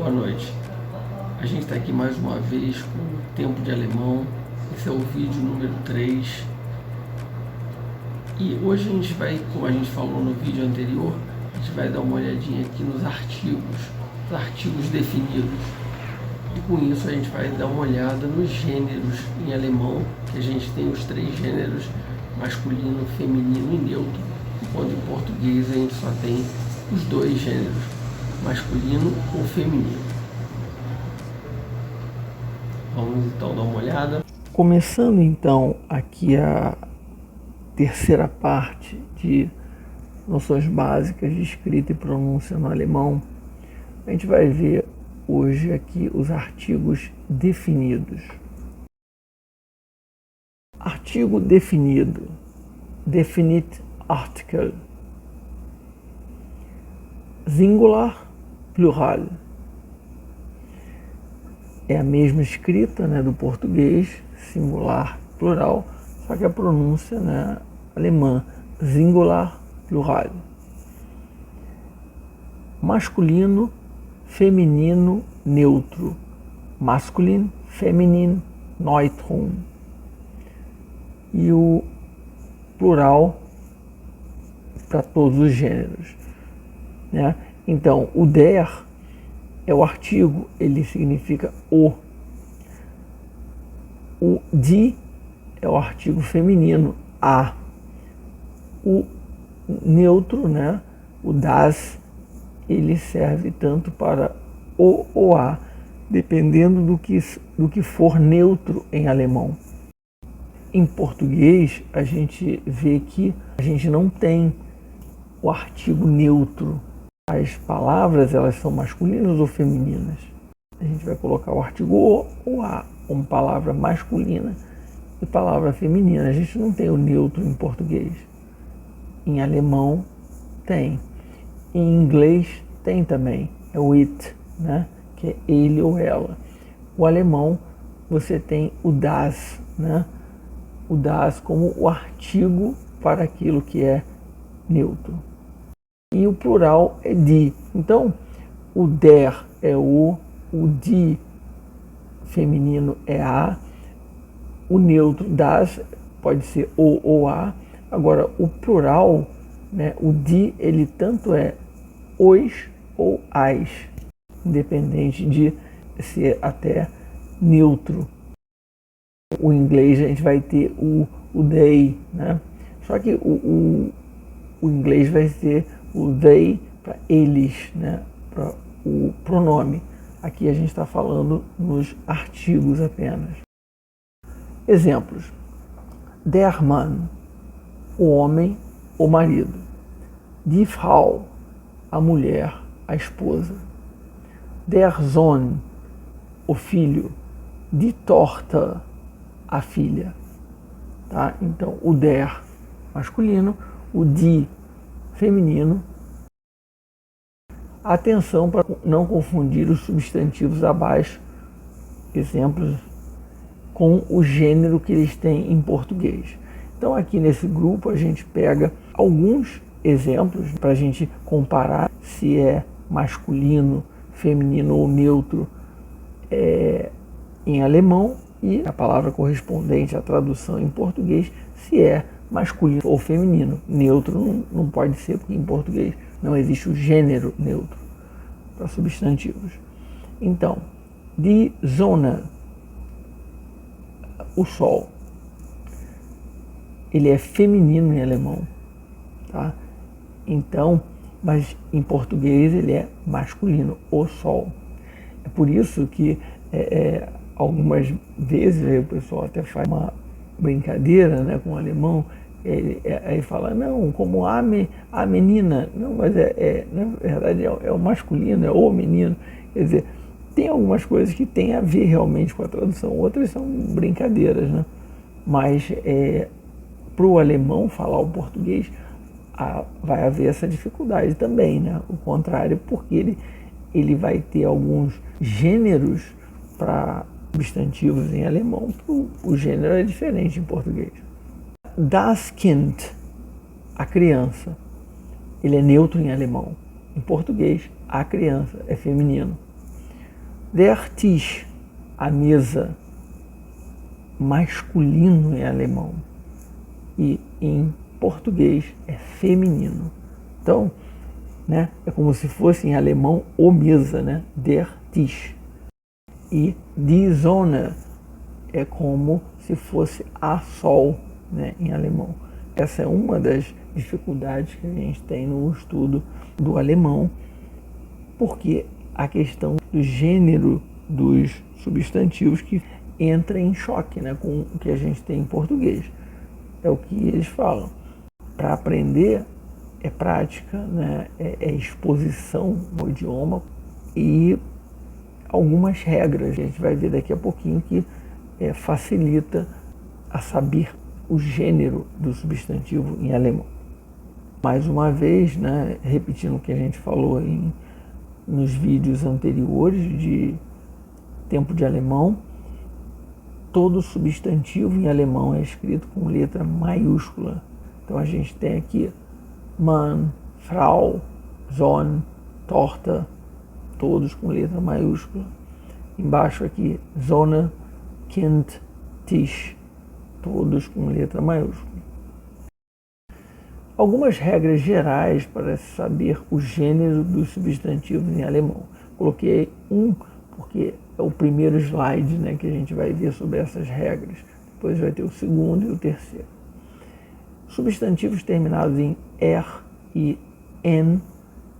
Boa noite. A gente está aqui mais uma vez com o Tempo de Alemão. Esse é o vídeo número 3. E hoje a gente vai, como a gente falou no vídeo anterior, a gente vai dar uma olhadinha aqui nos artigos definidos. E com isso a gente vai dar uma olhada nos gêneros em alemão, que a gente tem os 3 gêneros, masculino, feminino e neutro, quando em português a gente só tem os 2 gêneros, masculino ou feminino. Vamos então dar uma olhada. Começando então aqui a terceira parte de noções básicas de escrita e pronúncia no alemão, a gente vai ver hoje aqui os artigos definidos. Artigo definido, definite article, singular, plural. É a mesma escrita, né, do português, singular, plural, só que a pronúncia, né, alemã, singular, plural. Masculino, feminino, neutro. Masculin, feminin, neutrum. E o plural para todos os gêneros, né? Então, o der é o artigo, ele significa o. O die é o artigo feminino, a. O neutro, né, o das, ele serve tanto para o ou a, dependendo do que for neutro em alemão. Em português, a gente vê que a gente não tem o artigo neutro. As palavras, elas são masculinas ou femininas. A gente vai colocar o artigo o ou a como palavra masculina e palavra feminina. A gente não tem o neutro em português. Em alemão tem. Em inglês tem também. É o it, né? Que é ele ou ela. O alemão, você tem o das, né? O das como o artigo para aquilo que é neutro. E o plural é die. Então, o der é o die feminino é a, o neutro das pode ser o ou a. Agora, o plural, né, o die, ele tanto é os ou as, independente de ser até neutro. O inglês a gente vai ter o they, né? Só que o inglês vai ser o they para eles, né? Para o pronome. Aqui a gente está falando nos artigos apenas. Exemplos. Der Mann, o homem, o marido. Die Frau, a mulher, a esposa. Der Sohn, o filho. Die Tochter, a filha. Tá? Então, o der masculino, o die feminino. Atenção para não confundir os substantivos abaixo, exemplos, com o gênero que eles têm em português. Então, aqui nesse grupo, a gente pega alguns exemplos para a gente comparar se é masculino, feminino ou neutro em alemão e a palavra correspondente à tradução em português, se é masculino ou feminino. Neutro não pode ser, porque em português não existe o gênero neutro para substantivos. Então, die Sonne, o sol, ele é feminino em alemão, tá? Então, mas em português ele é masculino, o sol. É por isso que algumas vezes o pessoal até faz uma brincadeira, né, com o alemão. Aí fala, não, como a menina, não, mas na verdade é o masculino, é o menino. Quer dizer, tem algumas coisas que tem a ver realmente com a tradução, outras são brincadeiras, né? Mas para o alemão falar o português, vai haver essa dificuldade também, né? O contrário, porque ele vai ter alguns gêneros para substantivos em alemão, o gênero é diferente em português. Das Kind, a criança, ele é neutro em alemão. Em português, a criança é feminino. Der Tisch, a mesa, masculino em alemão. E em português é feminino. Então, né, é como se fosse em alemão o mesa, né? Der Tisch. E die Sonne é como se fosse a sol, né, em alemão. Essa é uma das dificuldades que a gente tem no estudo do alemão, porque a questão do gênero dos substantivos que entra em choque, né, com o que a gente tem em português. É o que eles falam. Para aprender é prática, né, é exposição no idioma e algumas regras. A gente vai ver daqui a pouquinho que facilita a saber o gênero do substantivo em alemão. Mais uma vez, né, repetindo o que a gente falou nos vídeos anteriores de tempo de alemão, todo substantivo em alemão é escrito com letra maiúscula. Então a gente tem aqui Mann, Frau, Sohn, Tochter, todos com letra maiúscula. Embaixo aqui, Sonne, Kind, Tisch, todos com letra maiúscula. Algumas regras gerais para saber o gênero dos substantivos em alemão. Coloquei um porque é o primeiro slide, né, que a gente vai ver sobre essas regras. Depois vai ter o segundo e o terceiro. Substantivos terminados em er e en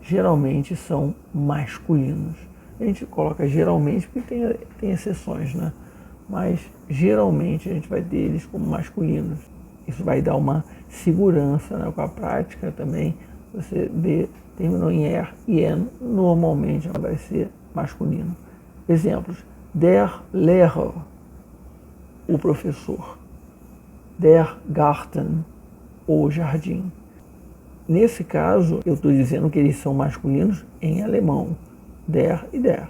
geralmente são masculinos. A gente coloca geralmente porque tem exceções, né? Mas geralmente a gente vai ter eles como masculinos. Isso vai dar uma segurança, né, com a prática também. Você vê, terminou em er e en, normalmente vai ser masculino. Exemplos: der Lehrer, o professor. Der Garten, o jardim. Nesse caso, eu estou dizendo que eles são masculinos em alemão, der e der.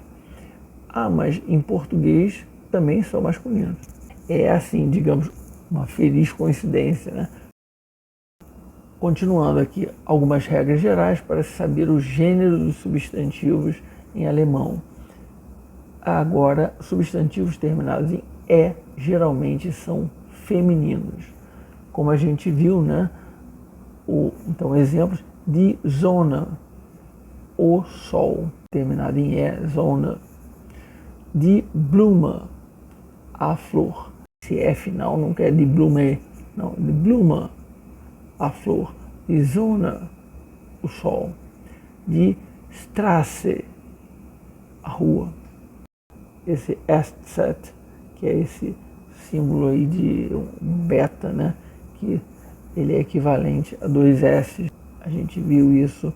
Mas em português também são masculinos. É assim, digamos, uma feliz coincidência, né? Continuando aqui, algumas regras gerais para saber o gênero dos substantivos em alemão. Agora, substantivos terminados em E geralmente são femininos. Como a gente viu, né? Então, exemplos: die Sonne, o sol, terminado em E, Sonne. Die Blume, a flor. Se é final, não quer die Blume, não, die Blume, a flor. Die Sonne, o sol. Die Straße, a rua. Esse SZ, que é esse símbolo aí de um beta, né? Que ele é equivalente a 2 S. A gente viu isso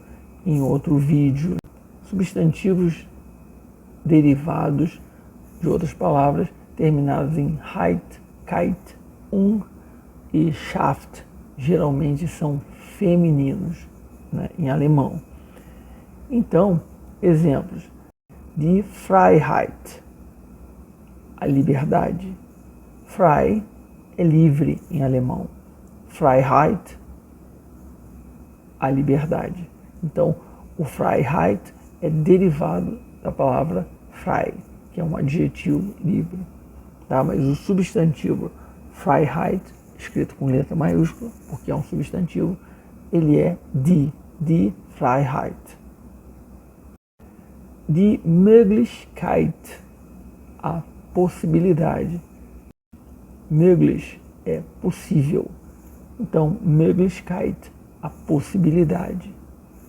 em outro vídeo. Substantivos derivados de outras palavras terminados em heit, keit, e Schaft geralmente são femininos, né, em alemão. Então, exemplos: die Freiheit, a liberdade. Frei é livre em alemão. Freiheit, a liberdade. Então, o Freiheit é derivado da palavra frei, que é um adjetivo livre. Tá? Mas o substantivo Freiheit, escrito com letra maiúscula, porque é um substantivo, ele é die Freiheit. Die Möglichkeit, a possibilidade. Möglich é possível. Então, Möglichkeit, a possibilidade.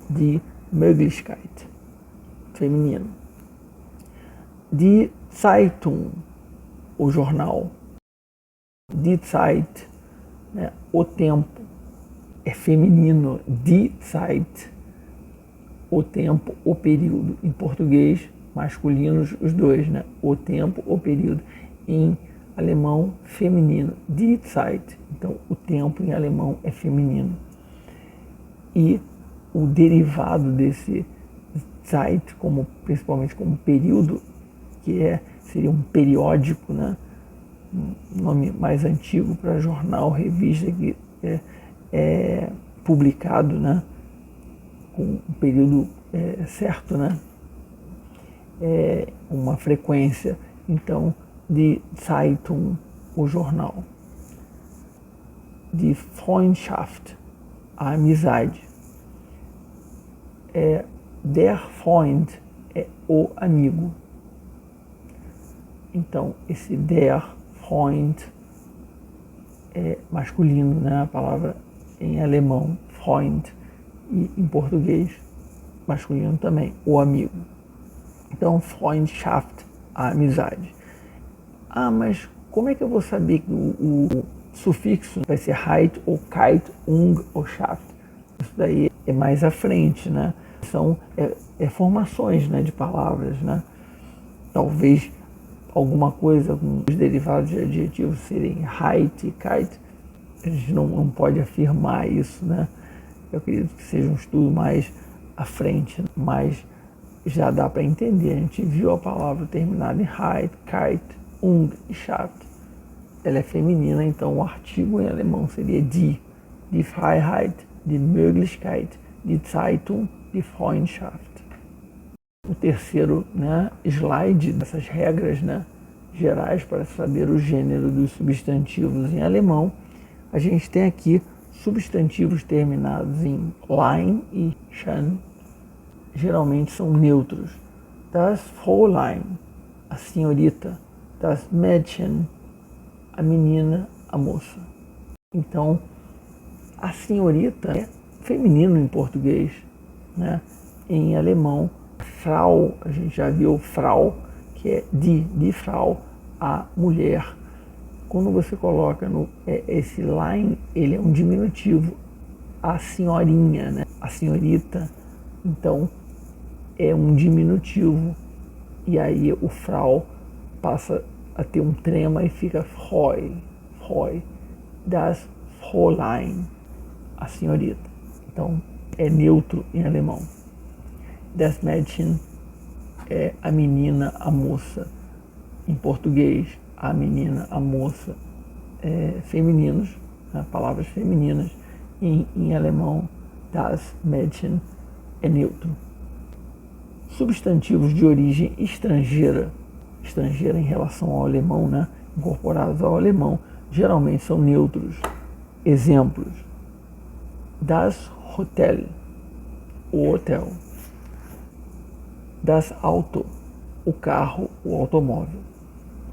Die Möglichkeit, feminino. Die Zeitung, o jornal. Die Zeit, né, o tempo, é feminino. Die Zeit, o tempo, o período. Em português, masculinos os dois, né? O tempo, o período. Em alemão, feminino. Die Zeit. Então, o tempo em alemão é feminino. E o derivado desse Zeit, principalmente como período, que seria um periódico, né? Um nome mais antigo para jornal, revista, que é publicado, né? Com um período certo, né? uma frequência, então, de Zeitung, o jornal. De Freundschaft, a amizade. Der Freund é o amigo. Então, esse der Freund é masculino, né? A palavra em alemão, Freund, e em português, masculino também, o amigo. Então, Freundschaft, a amizade. Ah, mas como é que eu vou saber que o sufixo vai ser heit ou kite, ou Schaft? Isso daí é mais à frente, né? São formações, né, de palavras, né? Talvez alguma coisa com os derivados de adjetivos serem heit e kite. A gente não pode afirmar isso, né? Eu acredito que seja um estudo mais à frente, mas já dá para entender. A gente viu a palavra terminada em heit, kite, e Schaft. Ela é feminina, então o artigo em alemão seria die Freiheit, die Möglichkeit, die Zeitung, die Freundschaft. O terceiro, né, slide dessas regras, né, gerais para saber o gênero dos substantivos em alemão, a gente tem aqui substantivos terminados em lein e chen, geralmente são neutros. Das Fräulein, a senhorita. Das Mädchen, a menina, a moça. Então, a senhorita é feminino em português, né? Em alemão, Frau, a gente já viu Frau, que é die Frau, a mulher. Quando você coloca esse line, ele é um diminutivo, a senhorinha, né? A senhorita, então é um diminutivo, e aí o Frau passa a ter um trema e fica Frau, das Fräulein, a senhorita. Então, é neutro em alemão. Das Mädchen é a menina, a moça. Em português, a menina, a moça, femininos, né, palavras femininas. Em alemão, das Mädchen é neutro. Substantivos de origem estrangeira em relação ao alemão, né, incorporados ao alemão, geralmente são neutros. Exemplos: das Hotel, o hotel. Das Auto, o carro, o automóvel.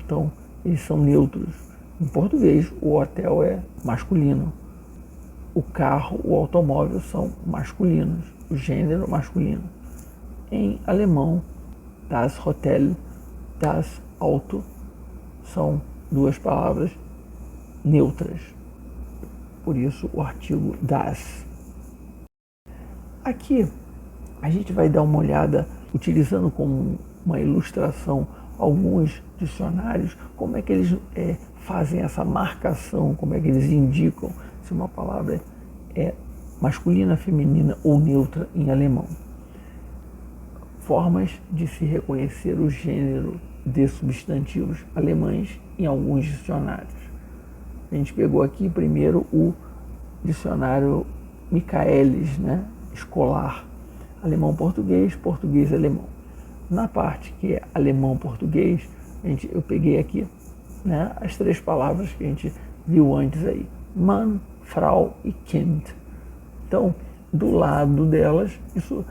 Então, eles são neutros. Em português, o hotel é masculino. O carro, o automóvel são masculinos. O gênero masculino. Em alemão, das Hotel, das Auto são duas palavras neutras. Por isso, o artigo das. Aqui, a gente vai dar uma olhada, utilizando como uma ilustração alguns dicionários, como é que eles fazem essa marcação, como é que eles indicam se uma palavra é masculina, feminina ou neutra em alemão. Formas de se reconhecer o gênero de substantivos alemães em alguns dicionários. A gente pegou aqui primeiro o dicionário Michaelis, né, escolar, alemão-português, português-alemão. Na parte que é alemão-português, eu peguei aqui, né, as três palavras que a gente viu antes aí: Mann, Frau e Kind. Então, do lado delas, isso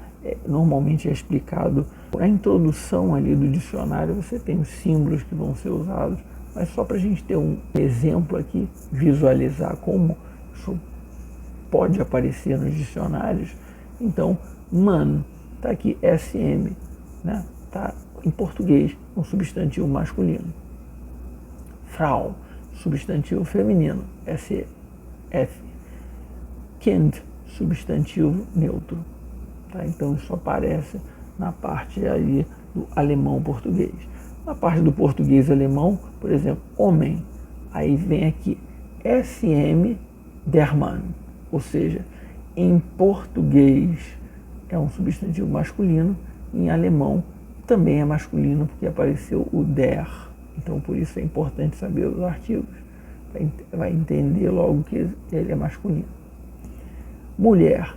normalmente é explicado na introdução ali do dicionário. Você tem os símbolos que vão ser usados, mas só para a gente ter um exemplo aqui, visualizar como isso pode aparecer nos dicionários. Então, Mann, está aqui SM, né? Está em português, um substantivo masculino. Frau, substantivo feminino, SF. Kind, substantivo neutro. Tá? Então, isso aparece na parte ali do alemão-português. Na parte do português-alemão, por exemplo, homem, aí vem aqui SM der Mann, ou seja, em português é um substantivo masculino, em alemão também é masculino, porque apareceu o der. Então, por isso é importante saber os artigos, vai entender logo que ele é masculino. Mulher,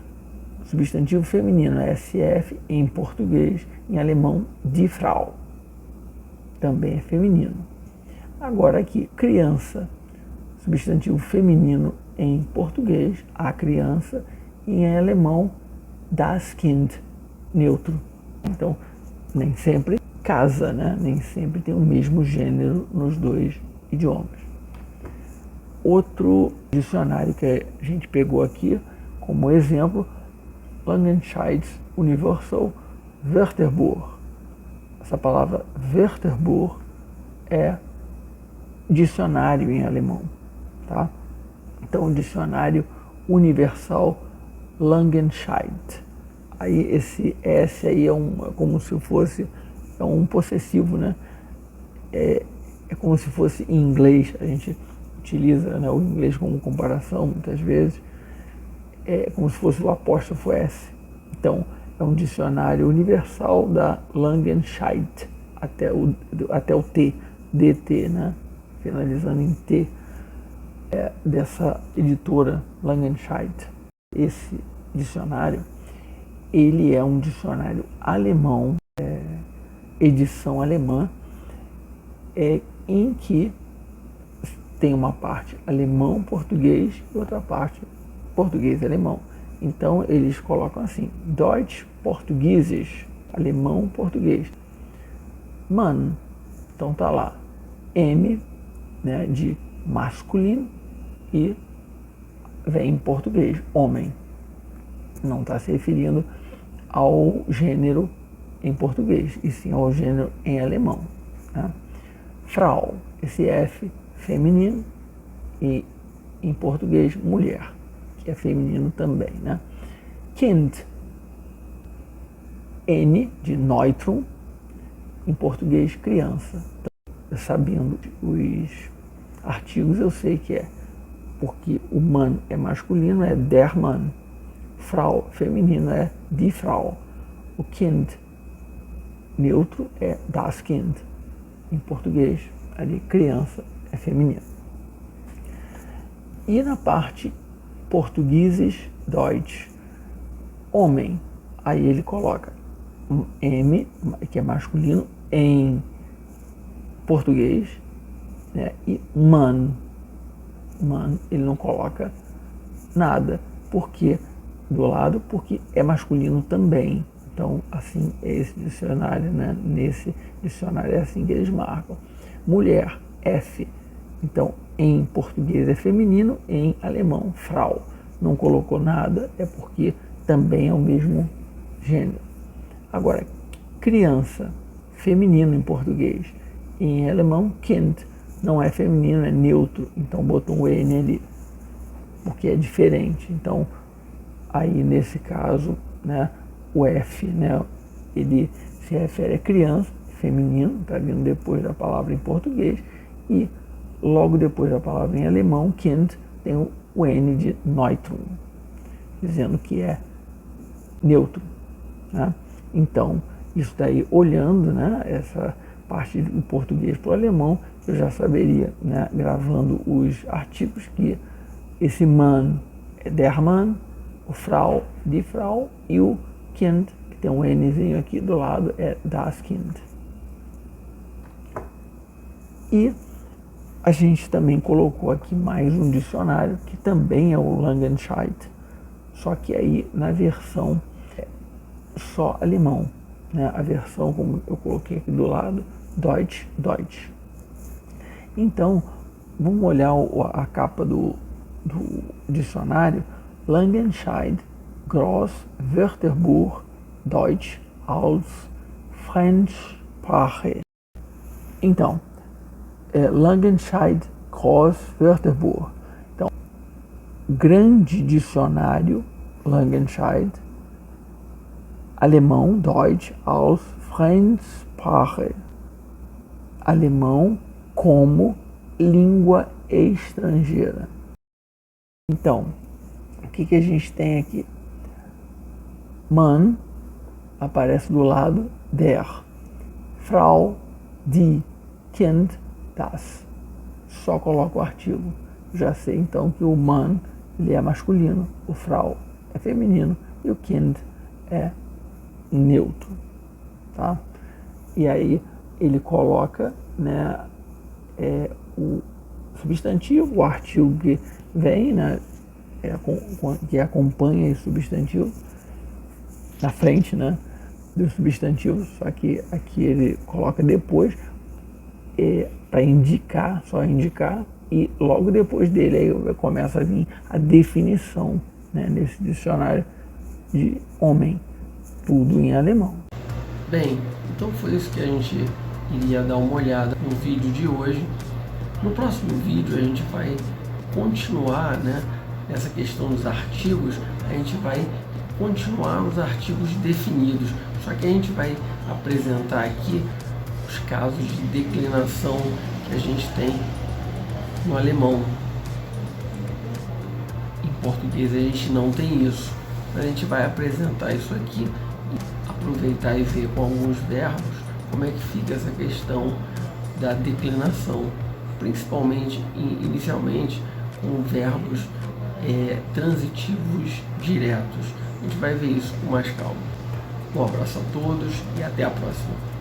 substantivo feminino, SF, em português, em alemão, die Frau. também é feminino. Agora aqui, criança, substantivo feminino em português, a criança, e em alemão, das Kind, neutro. Então, nem sempre casa, né? Nem sempre tem o mesmo gênero nos dois idiomas. Outro dicionário que a gente pegou aqui como exemplo, Langenscheids Universal Wörterbuch. Essa palavra Wörterbuch é dicionário em alemão, tá? Então, o dicionário universal Langenscheid. Aí esse S aí é como se fosse um possessivo, né? É como se fosse em inglês, a gente utiliza, né, o inglês como comparação muitas vezes, é como se fosse o apóstrofo S. Então, é um dicionário universal da Langenscheidt, até o T, DT, né? Finalizando em T, dessa editora Langenscheidt. Esse dicionário, ele é um dicionário alemão, edição alemã, em que tem uma parte alemão-português e outra parte português-alemão. Então, eles colocam assim, Deutsch-Portugueses, alemão-português. Mann, então tá lá, M, né, de masculino, e vem em português, homem. Não está se referindo ao gênero em português, e sim ao gênero em alemão, né? Frau, esse F, feminino, e em português, mulher, que é feminino também, né? Kind, N, de Neutrum, em português, criança. Então, sabendo os artigos, eu sei que é porque o Mann é masculino, é der Mann. Frau, feminino, é die Frau. O Kind, neutro, é das Kind. Em português, ali, criança, é feminino. E na parte portugueses, Deutsch, homem, aí ele coloca M, que é masculino, em português, né? E Mann, ele não coloca nada, porque do lado, porque é masculino também. Então, assim é esse dicionário, né? Nesse dicionário é assim que eles marcam. Mulher, F. Então, em português é feminino, em alemão, Frau. Não colocou nada, é porque também é o mesmo gênero. Agora, criança, feminino em português. Em alemão, Kind. Não é feminino, é neutro. Então, botou um N ali, porque é diferente. Então, aí nesse caso, né, o F, né, ele se refere a criança, feminino, está vindo depois da palavra em português, e logo depois da palavra em alemão, Kind, tem o N de Neutrum, dizendo que é neutro, né? Então, isso daí, olhando, né, essa parte do português para o alemão, eu já saberia, né, gravando os artigos, que esse Mann é der Mann, o Frau, die Frau, e o Kind, que tem um Nzinho aqui do lado, é das Kind. E a gente também colocou aqui mais um dicionário, que também é o Langenscheidt, só que aí na versão só alemão, né? A versão, como eu coloquei aqui do lado, Deutsch. Então, vamos olhar a capa do dicionário, Langenscheidt Groß Wörterbuch Deutsch als Fremdsprache. Então, Langenscheidt Groß Wörterbuch. Então, grande dicionário Langenscheidt, alemão, Deutsch als Fremdsprache. Alemão como língua estrangeira. Então, o que a gente tem aqui? Mann aparece do lado, der. Frau, die. Kind, das. Só coloca o artigo. Já sei então que o Mann, ele é masculino, o Frau é feminino e o Kind é neutro, tá? E aí ele coloca, né, o substantivo, o artigo que vem, né, que acompanha esse substantivo na frente, né, do substantivo, só que aqui ele coloca depois para indicar, só indicar, e logo depois dele aí começa a vir a definição, né, nesse dicionário de homem, tudo em alemão. Bem, então foi isso que a gente iria dar uma olhada no vídeo de hoje. No próximo vídeo a gente vai continuar, né, nessa questão dos artigos, a gente vai continuar os artigos definidos, só que a gente vai apresentar aqui os casos de declinação que a gente tem no alemão. Em português a gente não tem isso, mas a gente vai apresentar isso aqui, aproveitar e ver com alguns verbos como é que fica essa questão da declinação, principalmente inicialmente com verbos transitivos diretos. A gente vai ver isso com mais calma. Um abraço a todos e até a próxima.